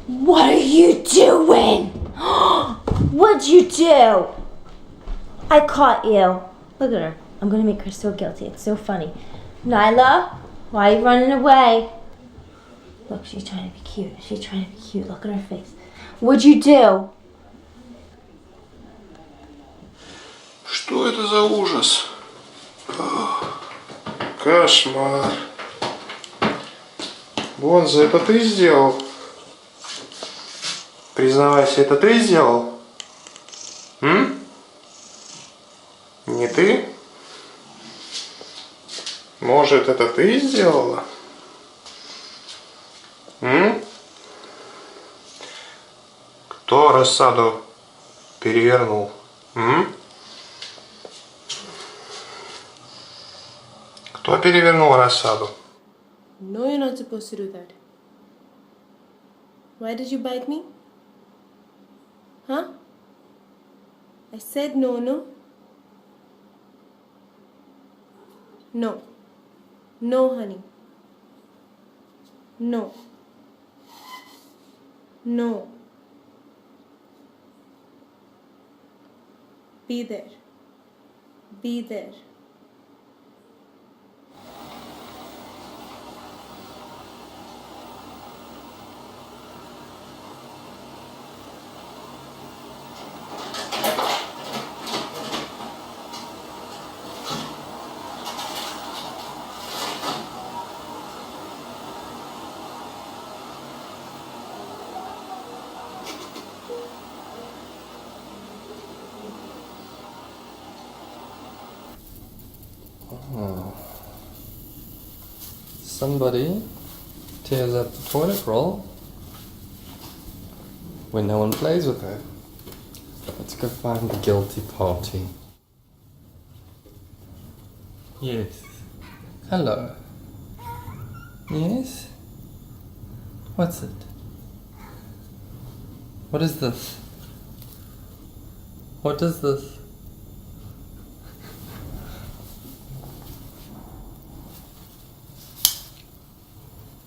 What are you doing? What'd you do? I caught you. Look at her. I'm gonna make her so guilty. It's so funny. Nyla, why are you running away? Look, she's trying to be cute. She's trying to be cute. Look at her face. What'd you do? Что это за ужас? Кошмар. Бонза, это ты сделал? Признавайся, это ты сделал? Не ты? Может, это ты сделала? Кто рассаду перевернул? Кто перевернул рассаду? No, you're not supposed to do that. Why did you bite me? Huh? I said no, no? No. No, honey. No. No. Be there. Be there. Somebody tears up the toilet roll when no one plays with her. Let's go find the guilty party. Yes. Hello. Yes? What's it? What is this? What is this?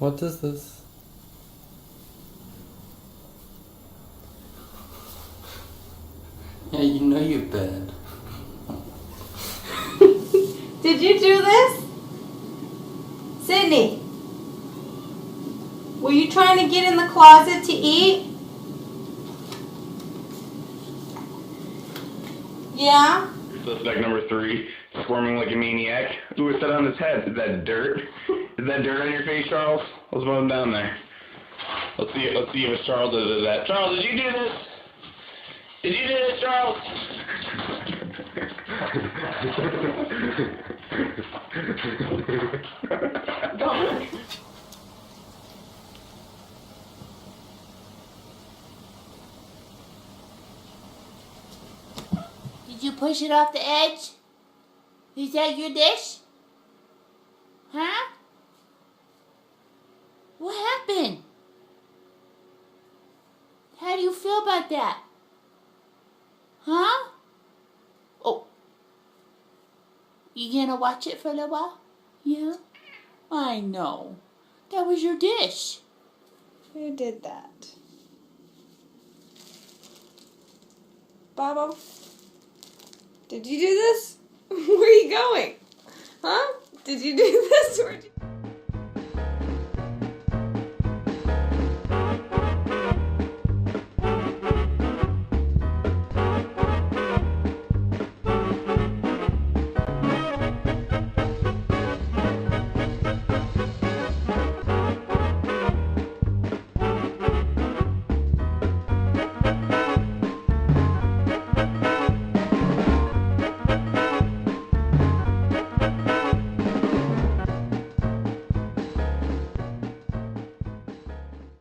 What is this? Yeah, you know you're bad. Did you do this? Sydney, were you trying to get in the closet to eat? Yeah? Suspect number 3, squirming like a maniac. Who was set on his head? Is that dirt? Is that dirt on your face, Charles? Let's move him down there. Let's see if it's Charles that did that. Charles, did you do this? Did you do this, Charles? Did you push it off the edge? Is that your dish? Huh? What happened? How do you feel about that? Huh? Oh. You gonna watch it for a little while? Yeah? I know. That was your dish. Who did that? Baba? Did you do this? Where are you going? Huh? Did you do this?